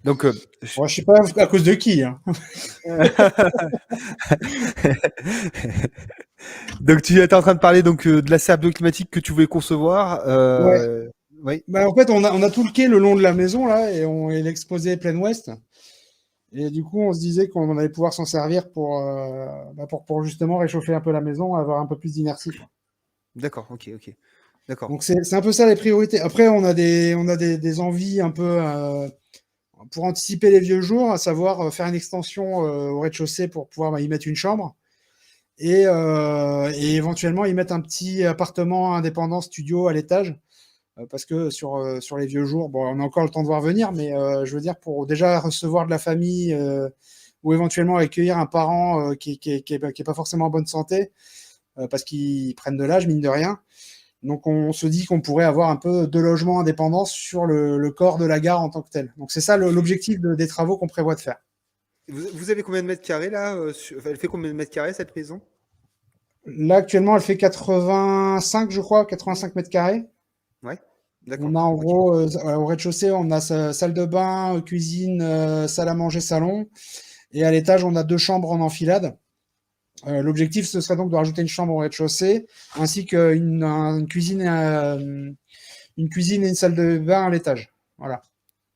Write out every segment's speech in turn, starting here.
Donc, Bon, je sais pas à cause de qui, hein. donc tu étais en train de parler donc de la serre climatique que tu voulais concevoir. Ouais. Oui, Bah, en fait, on a tout le quai le long de la maison, là, et l'exposé plein ouest. Et du coup, on se disait qu'on allait pouvoir s'en servir pour justement réchauffer un peu la maison, avoir un peu plus d'inertie, quoi. d'accord, ok, d'accord. Donc, c'est un peu ça les priorités. Après, on a des envies un peu pour anticiper les vieux jours, à savoir faire une extension au rez-de-chaussée pour pouvoir y mettre une chambre. Et éventuellement y mettre un petit appartement indépendant studio à l'étage. Parce que sur les vieux jours, bon, on a encore le temps de voir venir, mais je veux dire, pour déjà recevoir de la famille ou éventuellement accueillir un parent qui est pas forcément en bonne santé, parce qu'ils prennent de l'âge, mine de rien. Donc on se dit qu'on pourrait avoir un peu de logement indépendant sur le corps de la gare en tant que tel. Donc c'est ça l'objectif des travaux qu'on prévoit de faire. Vous avez combien de mètres carrés là enfin, elle fait combien de mètres carrés cette maison? Là, actuellement, elle fait 85, je crois, 85 mètres carrés. Ouais, On d'accord, a en ok. gros, au rez-de-chaussée, on a salle de bain, cuisine, salle à manger, salon. Et à l'étage, on a deux chambres en enfilade. L'objectif, ce serait donc de rajouter une chambre au rez-de-chaussée, ainsi une cuisine et une salle de bain à l'étage. Voilà.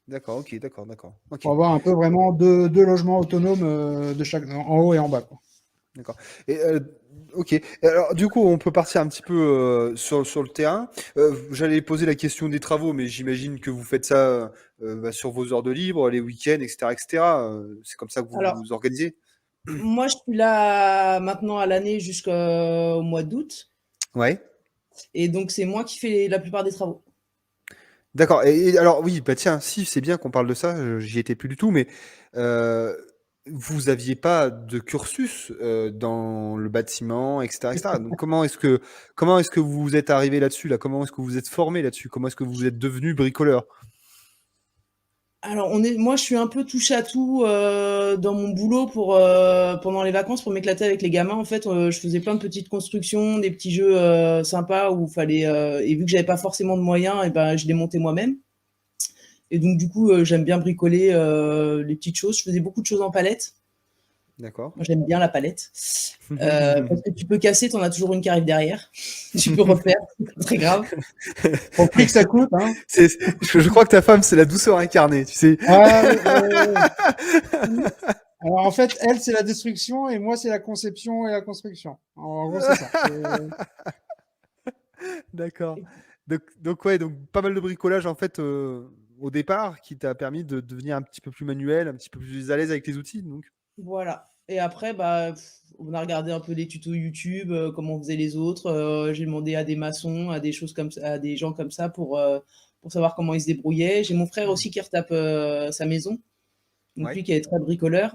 D'accord, ok, d'accord. Ok, Pour avoir un peu vraiment deux logements autonomes de chaque, en haut et en bas, quoi. d'accord. Et ok. Et alors, du coup, on peut partir un petit peu sur le terrain. J'allais poser la question des travaux, mais j'imagine que vous faites ça bah, sur vos heures de libre, les week-ends, etc. C'est comme ça que vous Alors, vous organisez? moi, je suis là maintenant à l'année jusqu'au mois d'août. Ouais. Et donc, c'est moi qui fais la plupart des travaux. D'accord. Et alors, oui, bah tiens, si, c'est bien qu'on parle de ça, j'y étais plus du tout, mais euh, vous aviez pas de cursus dans le bâtiment, etc. Donc, comment est-ce que vous êtes arrivé là-dessus, là? Comment est-ce que vous êtes formé là-dessus? Comment est-ce que vous êtes devenu bricoleur? Alors, moi, je suis un peu touche à tout dans mon boulot pendant les vacances pour m'éclater avec les gamins. En fait, je faisais plein de petites constructions, des petits jeux sympas où fallait. Et vu que j'avais pas forcément de moyens, et ben, je les montais moi-même. Et donc, du coup, j'aime bien bricoler les petites choses. Je faisais beaucoup de choses en palette. D'accord. Moi, j'aime bien la palette. Parce que tu peux casser, t'en as toujours une qui arrive derrière. Tu peux refaire, c'est pas très grave. Pour le prix que ça coûte, hein. Je crois que ta femme, c'est la douceur incarnée, tu sais. Ah, oui, oui, oui. Alors en fait, elle, c'est la destruction et moi, c'est la conception et la construction. En gros, c'est ça. D'accord. Donc ouais, donc pas mal de bricolage en fait au départ qui t'a permis de devenir un petit peu plus manuel, un petit peu plus à l'aise avec les outils. Donc. Voilà. Et après, bah, on a regardé un peu des tutos YouTube, comment faisaient les autres. J'ai demandé à des maçons, à des choses comme ça, à des gens comme ça pour savoir comment ils se débrouillaient. J'ai mon frère aussi qui retape sa maison. Donc Ouais. lui qui est très bricoleur.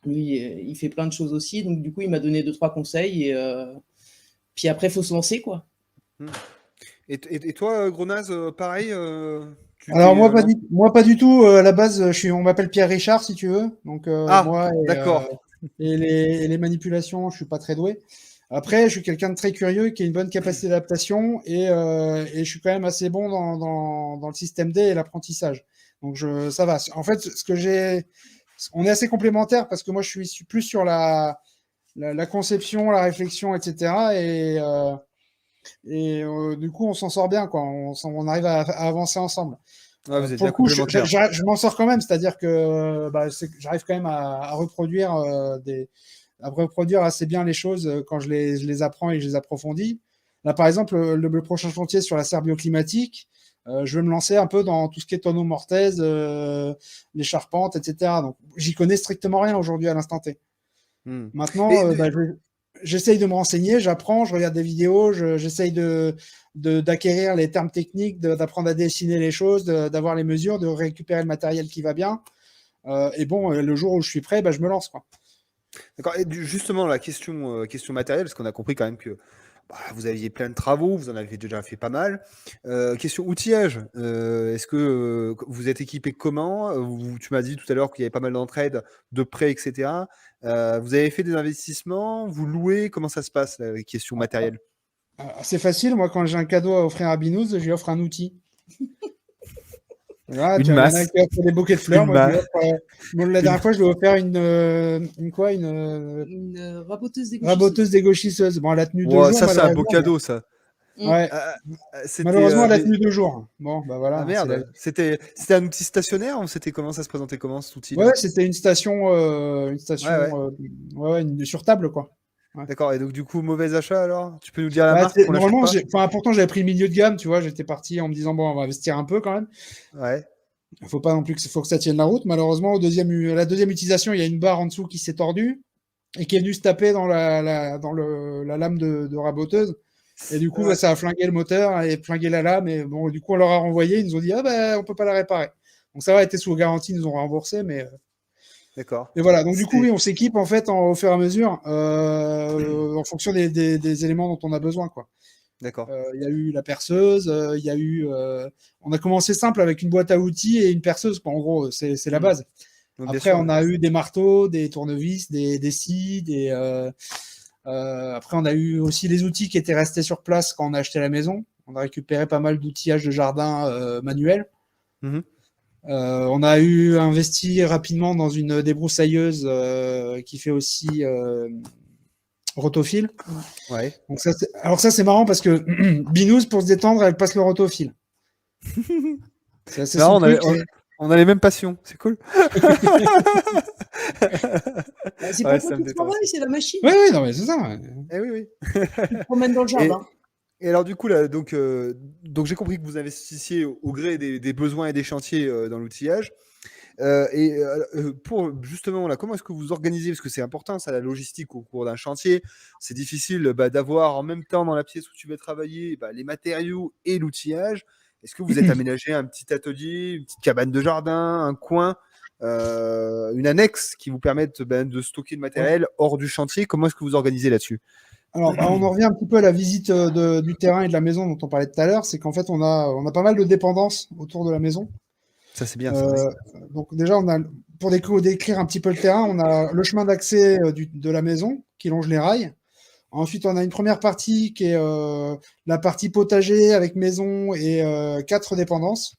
Lui, il fait plein de choses aussi. Donc du coup, il m'a donné deux, trois conseils. Et puis après, il faut se lancer, quoi. Hmm. Et toi, Grenaz, pareil, tu Alors t'es lancé. moi pas du tout. À la base, on m'appelle Pierre Richard si tu veux. Donc Ah, moi d'accord. et les manipulations, je suis pas très doué. Après, je suis quelqu'un de très curieux qui a une bonne capacité d'adaptation et je suis quand même assez bon dans le système D et l'apprentissage. Donc ça va. En fait, on est assez complémentaires parce que moi je suis plus sur la conception, la réflexion, etc. Et du coup, on s'en sort bien, quoi. On arrive à avancer ensemble. Ouais, vous êtes Pour bien le coup, complémentaires. je m'en sors quand même, c'est-à-dire que j'arrive quand même à reproduire à reproduire assez bien les choses quand je les apprends et que je les approfondis. Là, par exemple, le prochain chantier sur la serre bioclimatique, je vais me lancer un peu dans tout ce qui est tonneau mortaise, les charpentes, etc. Donc, j'y connais strictement rien aujourd'hui à l'instant T. Hmm. Maintenant, Mais j'essaye de me renseigner, j'apprends, je regarde des vidéos, j'essaye d'acquérir les termes techniques, d'apprendre à dessiner les choses, d'avoir les mesures, de récupérer le matériel qui va bien. Et bon, le jour où je suis prêt, bah, je me lance, quoi. d'accord. Et justement, la question matérielle, parce qu'on a compris quand même que bah, vous aviez plein de travaux, vous en avez déjà fait pas mal. Question outillage, est-ce que vous êtes équipé comment? Tu m'as dit tout à l'heure qu'il y avait pas mal d'entraide, de prêts, etc. Vous avez fait des investissements? Vous louez? Comment ça se passe, la question matérielle? C'est facile, moi, quand j'ai un cadeau à offrir à Binous, je lui offre un outil. Voilà, Une il y en a un masse. qui a fait des bouquets de fleurs. Une Moi, je lui masse. offre, bon, la dernière fois, je lui ai offert une quoi, Une raboteuse dégauchisseuse. raboteuse dégauchisseuse. Bon, elle a tenu 2 Wow, jours, ça, c'est un beau malheureusement. cadeau, ça. Ouais, Ah, c'était. malheureusement, elle a Mais... tenu 2 jours. Bon, bah Ah voilà, c'est la vie. merde. C'était un outil stationnaire ou c'était comment ça se présentait comment cet Ouais, outil-là? c'était une station, Ouais, ouais. sur table, quoi. Ouais. D'accord. Et donc, du coup, mauvais achat alors? Tu peux nous dire la Bah, marque qu'on l'achète normalement, pas? pourtant, j'avais pris le milieu de gamme, tu vois. J'étais parti en me disant, bon, on va investir un peu quand même. Ouais. Faut pas non plus faut que ça tienne la route. Malheureusement, la deuxième utilisation, il y a une barre en dessous qui s'est tordue et qui est venue se taper dans la lame de raboteuse. Et du coup, bah, Ouais. ça a flingué le moteur et flingué la lame. Et bon, du coup, on leur a renvoyé. Ils nous ont dit, ah ben, on peut pas la réparer. Donc ça va, été sous garantie, ils nous ont remboursé. D'accord. Mais voilà. Donc du coup, C'était. oui, on s'équipe en fait au fur et à mesure en fonction des éléments dont on a besoin, quoi. D'accord. Il y a eu la perceuse, il y a eu. On a commencé simple avec une boîte à outils et une perceuse, quoi. En gros, c'est la base. Donc, bien Après, sûr. on a eu des marteaux, des tournevis, des scies, après, on a eu aussi les outils qui étaient restés sur place quand on a acheté la maison. On a récupéré pas mal d'outillage de jardin manuel. Mhm. On a eu investi rapidement dans une débroussailleuse qui fait aussi rotofil. Ouais. Donc alors ça, c'est marrant parce que Binous, pour se détendre, elle passe le rotofil. C'est C'est son marrant, truc. on a les mêmes passions. C'est cool. Bah, c'est Ouais, pas toi ça me qui détend. travailles, c'est la machine. Oui, oui, non, mais c'est ça. Eh oui, oui. Tu te promènes dans le Et, jardin. et alors, du coup, là, donc j'ai compris que vous investissiez au gré des besoins et des chantiers dans l'outillage. Pour justement, là, comment est-ce que vous organisez? Parce que c'est important, ça, la logistique au cours d'un chantier. C'est difficile d'avoir en même temps dans la pièce où tu vas travailler les matériaux et l'outillage. Est-ce que vous êtes aménagé un petit atelier, une petite cabane de jardin, un coin, une annexe qui vous permette de stocker le matériel hors du chantier? Comment est-ce que vous organisez là-dessus? Alors, bah, on en revient un petit peu à la visite du terrain et de la maison dont on parlait tout à l'heure. C'est qu'en fait, on a pas mal de dépendances autour de la maison. Ça, c'est bien, ça. Ouais. Donc déjà, pour décrire un petit peu le terrain, on a le chemin d'accès de la maison qui longe les rails. Ensuite, on a une première partie qui est la partie potager avec maison et 4 dépendances.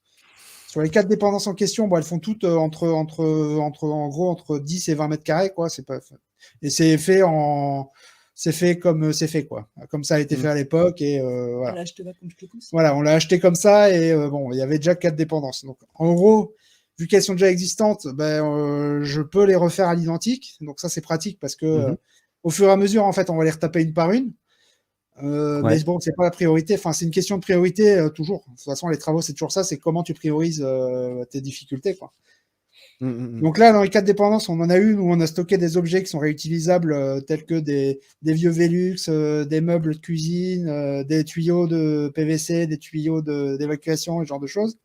Sur les 4 dépendances en question, elles font toutes en gros entre 10 et 20 mètres carrés, quoi. Et c'est fait comme c'est fait, quoi. Comme ça a été fait à l'époque et voilà. Là, je te vois comme je te pousse. Voilà, on l'a acheté comme ça et bon, il y avait déjà 4 dépendances. Donc, en gros, vu qu'elles sont déjà existantes, je peux les refaire à l'identique. Donc ça, c'est pratique parce que au fur et à mesure, en fait, on va les retaper une par une. Mais bon, c'est pas la priorité. Enfin, c'est une question de priorité toujours. De toute façon, les travaux, c'est toujours ça. C'est comment tu priorises tes difficultés, quoi. Donc là, dans les 4 dépendances, on en a une où on a stocké des objets qui sont réutilisables, tels que des vieux Velux, des meubles de cuisine, des tuyaux de PVC, des tuyaux d'évacuation, ce genre de choses.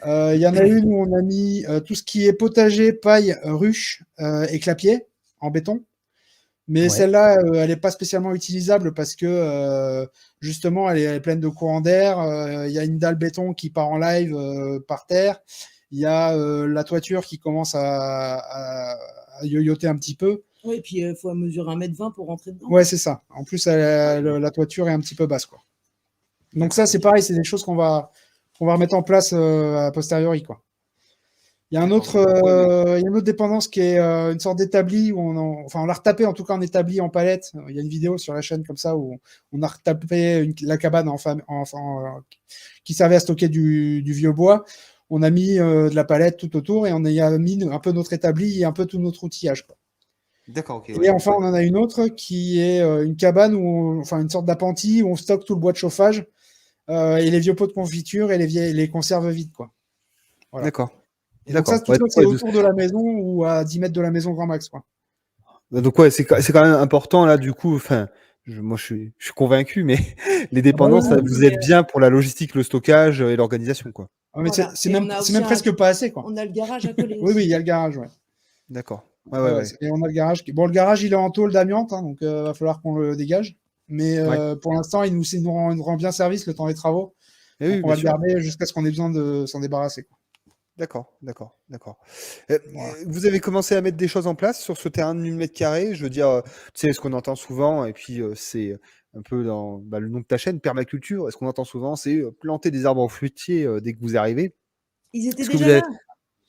Il y en a une où on a mis tout ce qui est potager, paille, ruche et clapier en béton. Mais celle-là, elle n'est pas spécialement utilisable parce que justement, elle est pleine de courant d'air. Il y a une dalle béton qui part en live par terre. Il y a la toiture qui commence à yoyoter un petit peu. Oui, et puis il faut mesurer 1,20 m pour rentrer dedans. Ouais, c'est ça. En plus, la toiture est un petit peu basse, quoi. Donc ça, c'est pareil, c'est des choses qu'on va remettre en place a posteriori, quoi. Il y a une autre dépendance qui est une sorte d'établi où on l'a retapé en tout cas en établi en palette. Il y a une vidéo sur la chaîne comme ça où on a retapé la cabane qui servait à stocker du vieux bois. On a mis de la palette tout autour et on y a mis un peu notre établi et un peu tout notre outillage, quoi. D'accord, ok. Et enfin, on en a une autre qui est une cabane une sorte d'appentis où on stocke tout le bois de chauffage et les vieux pots de confiture et les conserves vides, quoi. Voilà. D'accord. Et donc ça, tout ça, c'est autour de la maison ou à 10 mètres de la maison grand max, quoi. Donc c'est quand même important là du coup. Enfin, moi je suis convaincu, mais les dépendances, ça vous aide bien pour la logistique, le stockage et l'organisation, quoi. Mais c'est même presque pas assez, quoi. On a le garage à coller. Oui, il y a le garage, ouais. D'accord. Ouais. Et on a le garage. Bon, le garage, il est en tôle d'amiante, hein, donc va falloir qu'on le dégage. Mais pour l'instant, il nous rend bien service le temps des travaux. Donc on va le garder jusqu'à ce qu'on ait besoin de s'en débarrasser, quoi. D'accord. Vous avez commencé à mettre des choses en place sur ce terrain de 1000 mètres carrés. Je veux dire, tu sais, ce qu'on entend souvent, et puis c'est un peu dans le nom de ta chaîne, permaculture. Ce qu'on entend souvent, c'est planter des arbres fruitiers dès que vous arrivez. Ils étaient Est-ce que vous déjà avez... là.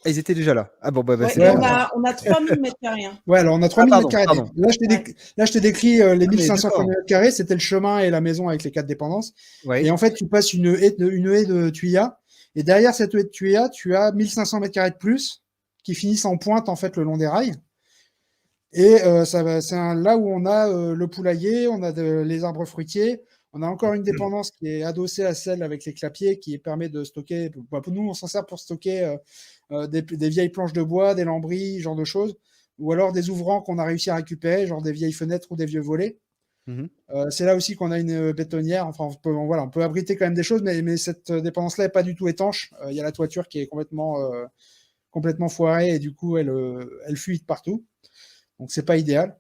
Ah, ils étaient déjà là. Ah bon, bah, Ouais, c'est et bien. Ouais. on a 3000 mètres carrés. Hein. Ouais, alors on a Ah, 3000 mètres pardon, carrés. pardon. Là, je t'ai décrit les Ah, mais 1500 d'accord. mètres carrés, c'était le chemin et la maison avec les 4 dépendances. Oui. Et en fait, tu passes une haie de tuyas. Et derrière cette haie de tuyas, tu as 1500 mètres carrés de plus qui finissent en pointe en fait le long des rails. Et là où on a le poulailler, on a les arbres fruitiers, on a encore une dépendance qui est adossée à celle avec les clapiers qui permet de stocker. Bah, nous, on s'en sert pour stocker des vieilles planches de bois, des lambris, ce genre de choses, ou alors des ouvrants qu'on a réussi à récupérer, genre des vieilles fenêtres ou des vieux volets. Mhm. C'est là aussi qu'on a une bétonnière. Enfin, on peut abriter quand même des choses, mais cette dépendance-là n'est pas du tout étanche. Il y a la toiture qui est complètement foirée et du coup, elle fuite partout. Donc, c'est pas idéal.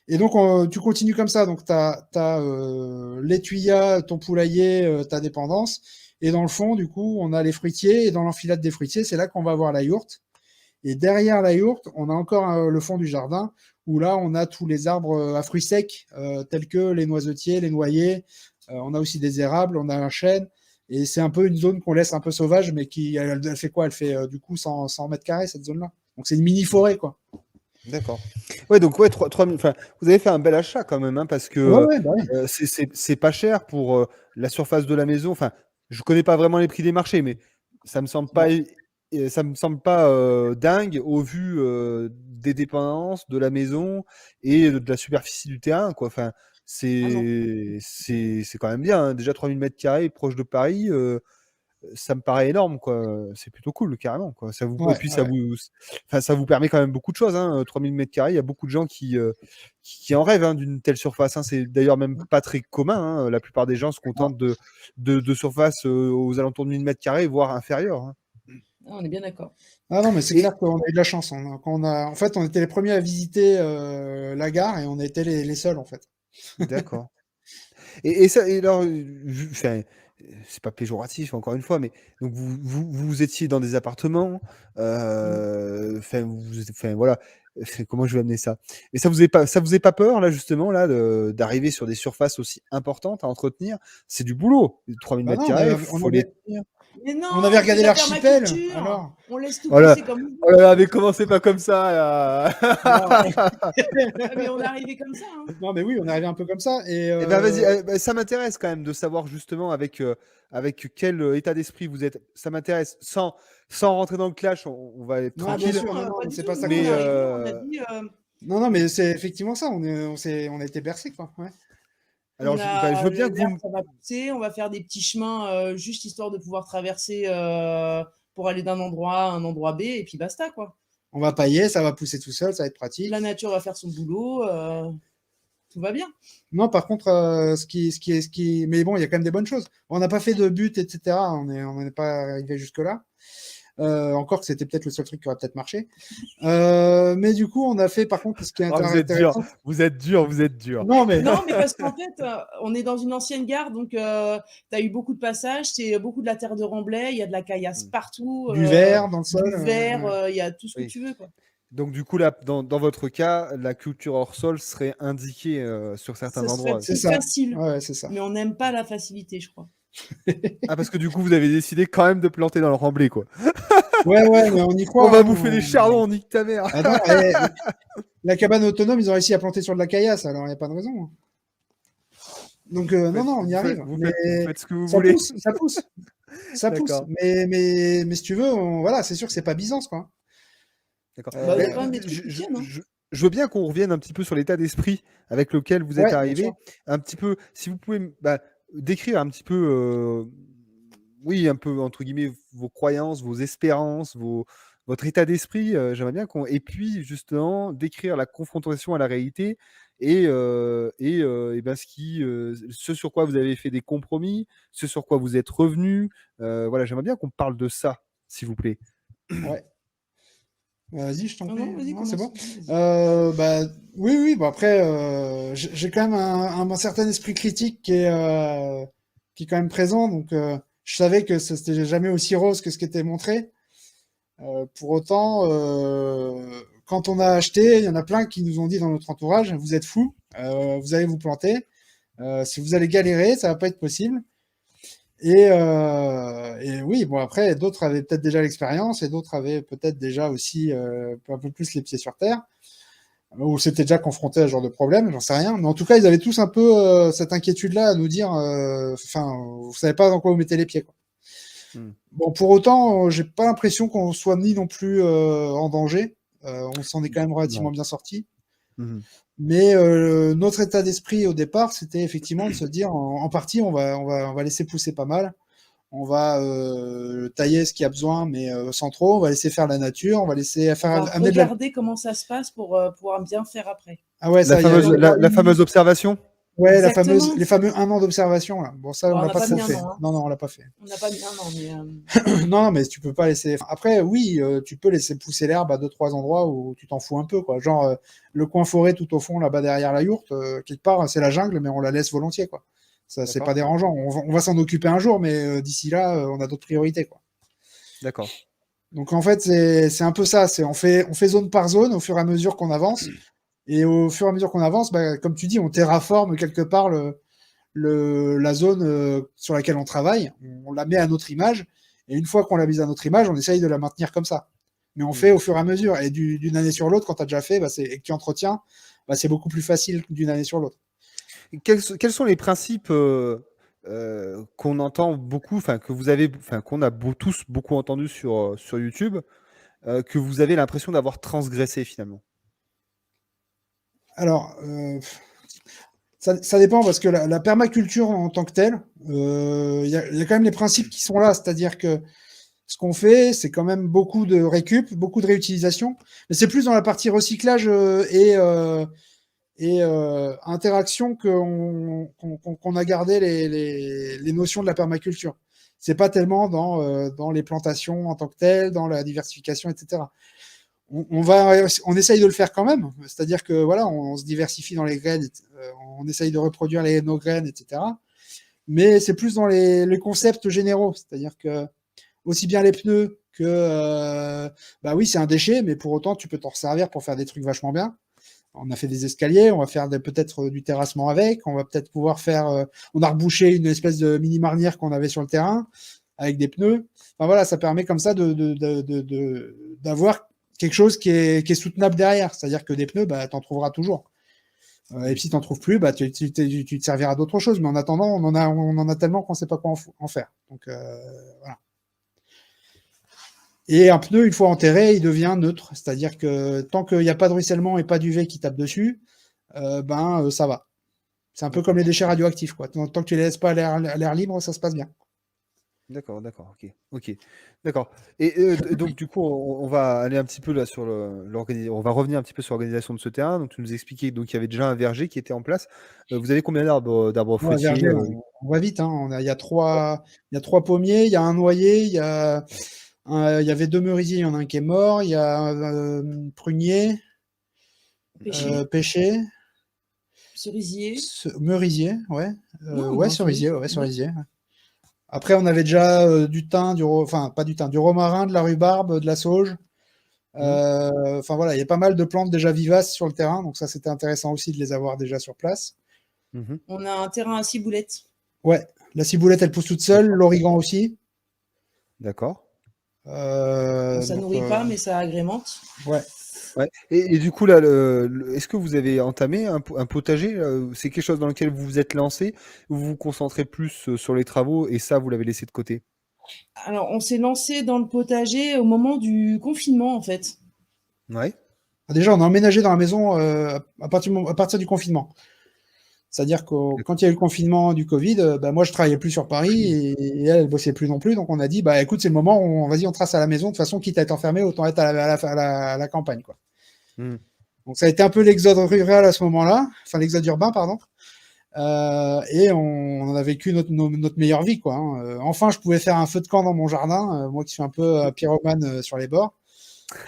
Et donc, tu continues comme ça. Donc, tu as les tuyas, ton poulailler, ta dépendance. Et dans le fond, du coup, on a les fruitiers. Et dans l'enfilade des fruitiers, c'est là qu'on va avoir la yourte. Et derrière la yourte, on a encore le fond du jardin où là, on a tous les arbres à fruits secs, tels que les noisetiers, les noyers. On a aussi des érables, on a un chêne. Et c'est un peu une zone qu'on laisse un peu sauvage, mais elle fait quoi? Elle fait du coup 100 mètres carrés, cette zone-là. Donc, c'est une mini-forêt, quoi. D'accord. Ouais, donc ouais, 3000, enfin, vous avez fait un bel achat quand même, hein, parce que Ouais, ouais, bah oui. c'est pas cher pour la surface de la maison. Enfin, je connais pas vraiment les prix des marchés, mais ça me semble pas, Ouais. ça me semble pas dingue au vu des dépendances de la maison et de la superficie du terrain, quoi. Enfin, Ah non. c'est quand même bien, hein. Déjà 3000 mètres carrés proche de Paris. Ça me paraît énorme, quoi. C'est plutôt cool, carrément, quoi. Ça vous, et Ouais, puis ouais. enfin, ça vous permet quand même beaucoup de choses, hein. 3000 mètres carrés, il y a beaucoup de gens qui en rêvent, hein, d'une telle surface, hein. C'est d'ailleurs même pas très commun, hein. La plupart des gens se Non. contentent de surfaces aux alentours de 1000 mètres carrés, voire inférieures, hein. Ah, on est bien d'accord. Ah non, mais c'est Et clair qu'on a eu de la chance. En fait, on était les premiers à visiter la gare et on était les seuls, en fait. d'accord. Et ça, et alors, enfin, c'est pas péjoratif encore une fois, mais donc vous étiez dans des appartements, Mm. enfin enfin voilà, comment je vais amener ça? Mais ça vous est pas peur là justement là d'arriver sur des surfaces aussi importantes à entretenir? C'est du boulot, 3000 Bah mètres non, carrés, faut les tenir. Mais on non, avait on fait de regardé la l'archipel, permaculture. alors. On laisse tout Voilà. pousser comme on Oh là veut. là, mais commencez pas comme ça là. Non. Ah, mais on est arrivé comme ça. Hein. Non, mais oui, on est arrivé un peu comme ça. Et Eh ben vas-y, bah, ça m'intéresse quand même de savoir justement avec quel état d'esprit vous êtes. Ça m'intéresse. Sans rentrer dans le clash, on va être non, bien tranquille. sûr, non, Pas non, du c'est tout. pas ça Nous, qu'on on est Mais cherche. arrivé, on a dit, Non, non, mais c'est effectivement ça. On a été bercés, quoi. Ouais. alors, bah, je veux bien que vous l'herbe, me. ça va pousser. On va faire des petits chemins juste histoire de pouvoir traverser pour aller d'un endroit à un endroit B et puis basta, quoi. On va pailler, ça va pousser tout seul, ça va être pratique. La nature va faire son boulot. Tout va bien. Non, par contre, mais bon, il y a quand même des bonnes choses. On n'a pas fait de but, etc. On n'est pas arrivé jusque-là. Encore que c'était peut-être le seul truc qui aurait peut-être marché. Mais du coup, on a fait, par contre, ce qui est Oh, vous êtes dur, intéressant. vous êtes dur, vous êtes dur. Non, mais Non, mais parce qu'en fait, on est dans une ancienne gare, donc tu as eu beaucoup de passages, c'est beaucoup de la terre de remblai, il y a de la caillasse partout, du verre dans le sol. du verre, Ouais. il y a tout ce que Oui. tu veux, quoi. Donc du coup là, dans votre cas, la culture hors sol serait indiquée sur certains Ce serait endroits. C'est plus ça. facile, Ouais, c'est ça. mais on n'aime pas la facilité, je crois. Ah parce que du coup vous avez décidé quand même de planter dans le remblai quoi. Ouais, ouais, mais on y On croit. va Hein, bouffer des chardons, on nique ta mère. Attends, la cabane autonome, ils ont réussi à planter sur de la caillasse, alors il n'y a pas de raison. Hein. Donc, non, non, on y arrive. Vous Mais faites ce que vous ça voulez. pousse, ça pousse. Ça pousse. D'accord. Mais si tu veux, voilà, c'est sûr que c'est pas Byzance, quoi. D'accord. Bah, il y a Mais, quand même des trucs qui tiennent, hein. je veux bien qu'on revienne un petit peu sur l'état d'esprit avec lequel vous êtes Ouais, bien sûr. arrivé. Un petit peu, si vous pouvez bah, décrire un petit peu, oui, un peu entre guillemets, vos croyances, vos espérances, votre état d'esprit. J'aimerais bien qu'on. Et puis, justement, décrire la confrontation à la réalité et ben, ce sur quoi vous avez fait des compromis, ce sur quoi vous êtes revenu. Voilà, j'aimerais bien qu'on parle de ça, s'il vous plaît. Ouais. Vas-y, je t'en Non, prie. non, vas-y, Non, c'est bon. commence. Vas-y. Bah, oui, bah après, j'ai quand même un certain esprit critique qui est quand même présent. Donc, je savais que c'était jamais aussi rose que ce qui était montré. Pour autant, quand on a acheté, il y en a plein qui nous ont dit dans notre entourage, vous êtes fous, vous allez vous planter, si vous allez galérer, ça va pas être possible. Et oui, bon après, d'autres avaient peut-être déjà l'expérience et d'autres avaient peut-être déjà aussi un peu plus les pieds sur terre, ou s'étaient déjà confrontés à ce genre de problème, j'en sais rien. Mais en tout cas, ils avaient tous un peu cette inquiétude-là à nous dire, enfin, vous savez pas dans quoi vous mettez les pieds, quoi. Hmm. Bon, pour autant, j'ai pas l'impression qu'on soit mis non plus en danger. On s'en est quand même relativement Non. bien sorti. Mhm. Mais notre état d'esprit au départ, c'était effectivement de se dire, en partie, on va laisser pousser pas mal. On va tailler ce qu'il y a besoin, mais sans trop. On va laisser faire la nature. On va laisser On faire va amener de la. regarder comment ça se passe pour pouvoir bien faire après. Ah ouais, La ça, il y a, fameuse, il y a- la fameuse observation. ouais, Exactement. les fameux 1 an d'observation là. Bon, ça, Bon, on on l'a n'a pas pas trop mis un fait. an. Hein. Non, non, on l'a pas fait. On n'a pas mis un an, mais Non, non, mais tu peux pas laisser. Enfin, après, oui, tu peux laisser pousser l'herbe à 2-3 endroits où tu t'en fous un peu, quoi. Genre le coin forêt tout au fond là-bas derrière la yourte, quelque part, c'est la jungle, mais on la laisse volontiers, quoi. Ça, c'est pas D'accord. dérangeant. On va s'en occuper un jour, mais d'ici là, on a d'autres priorités, quoi. D'accord. Donc en fait, c'est un peu ça. On fait zone par zone au fur et à mesure qu'on avance. Et au fur et à mesure qu'on avance, bah, comme tu dis, on terraforme quelque part la zone sur laquelle on travaille. On la met à notre image. Et une fois qu'on l'a mise à notre image, on essaye de la maintenir comme ça. Mais on fait au fur et à mesure. Et d'une année sur l'autre, quand tu as déjà fait bah, et que tu entretiens, bah, c'est beaucoup plus facile d'une année sur l'autre. Quels sont les principes qu'on entend beaucoup, enfin que vous avez, enfin qu'on a tous beaucoup entendu sur YouTube, que vous avez l'impression d'avoir transgressé finalement? Alors, ça dépend parce que la permaculture en tant que telle, il y a quand même les principes qui sont là. C'est-à-dire que ce qu'on fait, c'est quand même beaucoup de récup, beaucoup de réutilisation. Mais c'est plus dans la partie recyclage et interaction qu'on a gardé les notions de la permaculture. C'est pas tellement dans les plantations en tant que telles, dans la diversification, etc. On essaye de le faire quand même, c'est-à-dire que voilà, on se diversifie dans les graines, on essaye de reproduire nos graines, etc. Mais c'est plus dans les concepts généraux, c'est-à-dire que aussi bien les pneus que, bah oui, c'est un déchet, mais pour autant, tu peux t'en servir pour faire des trucs vachement bien. On a fait des escaliers, on va faire peut-être du terrassement avec, on va peut-être pouvoir faire. On a rebouché une espèce de mini marnière qu'on avait sur le terrain avec des pneus. Enfin voilà, ça permet comme ça d'avoir quelque chose qui est soutenable derrière. C'est-à-dire que des pneus, bah, tu en trouveras toujours. Et puis si tu n'en trouves plus, bah, tu te serviras d'autre chose. Mais en attendant, on en a tellement qu'on ne sait pas quoi en faire. Donc voilà. Et un pneu, une fois enterré, il devient neutre. C'est-à-dire que tant qu'il n'y a pas de ruissellement et pas d'UV qui tape dessus, ça va. C'est un peu comme les déchets radioactifs, quoi. Tant que tu les laisses pas à l'air libre, ça se passe bien. D'accord, d'accord, ok, d'accord. Et donc du coup, on va aller un petit peu là sur l'organisation. On va revenir un petit peu sur l'organisation de ce terrain. Donc tu nous expliquais donc il y avait déjà un verger qui était en place. Vous avez combien d'arbres Ouais, fruitiers verger, on va vite, hein. Il y a trois pommiers, il y a un noyer, il y avait 2 merisiers, il y en a un qui est mort, il y a un prunier, pêcher, cerisier. merisier, ouais. Non, Ouais, non, cerisier, ouais, ouais. cerisier. Après, on avait déjà du thym, enfin, pas du thym, du romarin, de la rhubarbe, de la sauge. Enfin voilà, il y a pas mal de plantes déjà vivaces sur le terrain, donc ça c'était intéressant aussi de les avoir déjà sur place. On a un terrain à ciboulettes. Ouais, la ciboulette elle pousse toute seule, l'origan aussi. D'accord. Ça nourrit pas, mais ça agrémente. Ouais. Ouais. Et du coup, là, est-ce que vous avez entamé un potager? C'est quelque chose dans lequel vous vous êtes lancé ou vous vous concentrez plus sur les travaux et ça, vous l'avez laissé de côté? Alors, on s'est lancé dans le potager au moment du confinement, en fait. Ouais. Déjà, on a emménagé dans la maison à partir du confinement. C'est-à-dire que quand il y a eu le confinement du Covid, moi je travaillais plus sur Paris et elle bossait plus non plus. Donc on a dit, bah écoute, c'est le moment, vas-y, on trace à la maison. De toute façon, quitte à être enfermé, autant être à la campagne, quoi. Donc ça a été un peu l'exode rural à ce moment-là, enfin l'exode urbain, pardon. Et on a vécu notre meilleure vie, quoi. Hein. Enfin, je pouvais faire un feu de camp dans mon jardin, moi qui suis un peu pyromane sur les bords.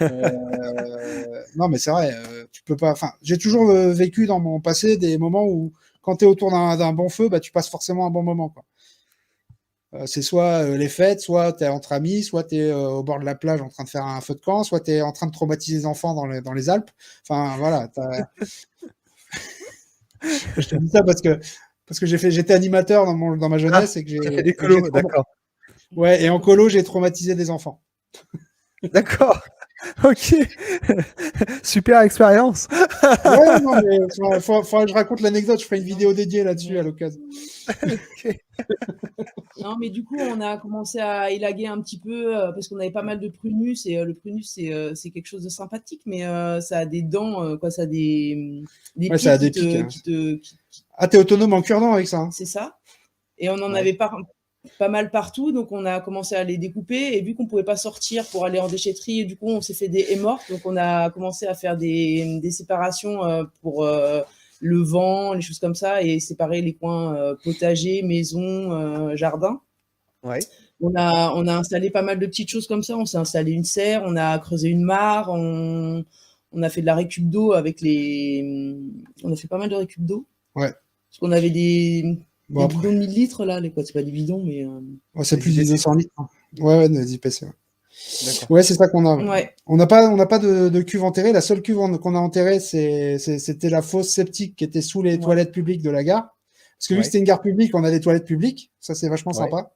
Non, mais c'est vrai, tu peux pas. Enfin, j'ai toujours vécu dans mon passé des moments où, quand tu es autour d'un bon feu, bah, tu passes forcément un bon moment, quoi. C'est soit les fêtes, soit tu es entre amis, soit tu es au bord de la plage en train de faire un feu de camp, soit tu es en train de traumatiser les enfants dans les Alpes. Enfin, voilà. Je te dis ça parce que j'étais animateur dans ma jeunesse et que Ça fait des colos, d'accord. Ouais, et en colo, j'ai traumatisé des enfants. D'accord. Ok. Super expérience. Ouais, non, mais faudra que je raconte l'anecdote. Je ferai une vidéo dédiée là-dessus à l'occasion. Ok. Non, mais du coup, on a commencé à élaguer un petit peu parce qu'on avait pas mal de prunus et le prunus, c'est quelque chose de sympathique, mais ça a des dents, quoi, ça a des Ouais, ça pieds a des pics. Hein. qui Ah, t'es autonome en cure-dent avec ça. Hein. c'est ça. Et on en Ouais. avait pas mal partout, donc on a commencé à les découper. Et vu qu'on pouvait pas sortir pour aller en déchetterie, et du coup, on s'est fait des haies mortes. Donc on a commencé à faire des séparations pour le vent, les choses comme ça, et séparer les coins potager, maison, jardin. Ouais. On a installé pas mal de petites choses comme ça. On s'est installé une serre, on a creusé une mare, on a fait de la récup d'eau avec on a fait pas mal de récup d'eau. Ouais. Parce qu'on avait des Bon, bidons de 1000 litres là, c'est pas des bidons, mais. ouais, c'est Des plus de IPC. 200 litres. Hein. Ouais, des IPC. Ouais, D'accord. ouais c'est ça qu'on a. Ouais. On n'a pas de cuve enterrée. La seule cuve qu'on a enterrée, c'était la fosse septique qui était sous les toilettes publiques de la gare. Parce que vu que c'était une gare publique, on a des toilettes publiques. Ça, c'est vachement sympa.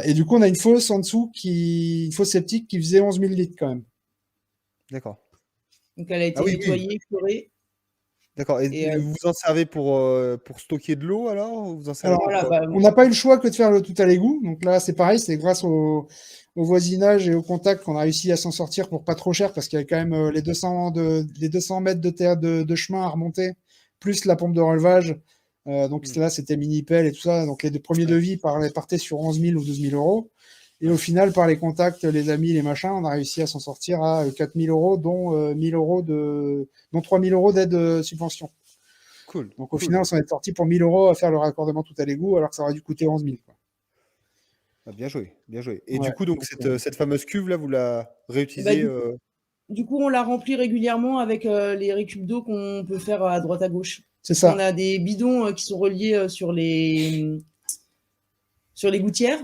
Et du coup, on a une fosse en dessous, une fosse septique qui faisait 11 000 litres quand même. D'accord. Donc elle a été Ah oui, nettoyée, curée. D'accord. Et Et vous vous en servez pour stocker de l'eau alors? Ou vous en servez Alors, pour voilà, quoi? bah, on n'a pas eu le choix que de faire le tout à l'égout. Donc là, c'est pareil, c'est grâce au voisinage et au contact qu'on a réussi à s'en sortir pour pas trop cher, parce qu'il y avait quand même les 200 mètres de terre de chemin à remonter, plus la pompe de relevage. Donc là, c'était mini-pelle et tout ça. Donc les deux premiers devis partaient sur 11 000 ou 12 000 euros. Et au final, par les contacts, les amis, les machins, on a réussi à s'en sortir à 4 000 euros, dont 3 000 euros d'aide subvention. Cool. Donc au final, on s'en est sorti pour 1 000 euros à faire le raccordement tout à l'égout, alors que ça aurait dû coûter 11 000. Quoi. Ah, bien joué, bien joué. Et Ouais, du coup, donc cette fameuse cuve là, vous la bah, réutilisez du coup, on la remplit régulièrement avec les récup d'eau qu'on peut faire à droite à gauche. C'est On ça. a des bidons qui sont reliés sur les gouttières.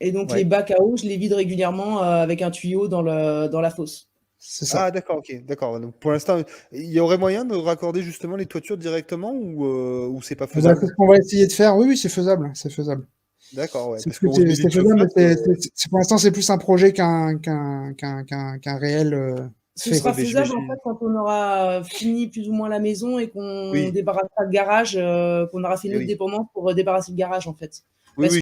Et donc les bacs à eau, je les vide régulièrement avec un tuyau dans la fosse. C'est ça. Ah d'accord, ok, d'accord. Donc pour l'instant, il y aurait moyen de raccorder justement les toitures directement ou c'est pas C'est faisable? ce qu'on va essayer de faire. Oui, oui, c'est faisable. C'est faisable. D'accord, ouais. C'est Parce qu'on se met des tuyaux faisable, mais flottes. pour l'instant, c'est plus un projet qu'un réel Ce fait. sera Ouais, mais faisable en j'imagine. fait quand on aura fini plus ou moins la maison et qu'on Oui, débarrassera le garage, qu'on aura fait eh notre oui. dépendance pour débarrasser le garage en fait.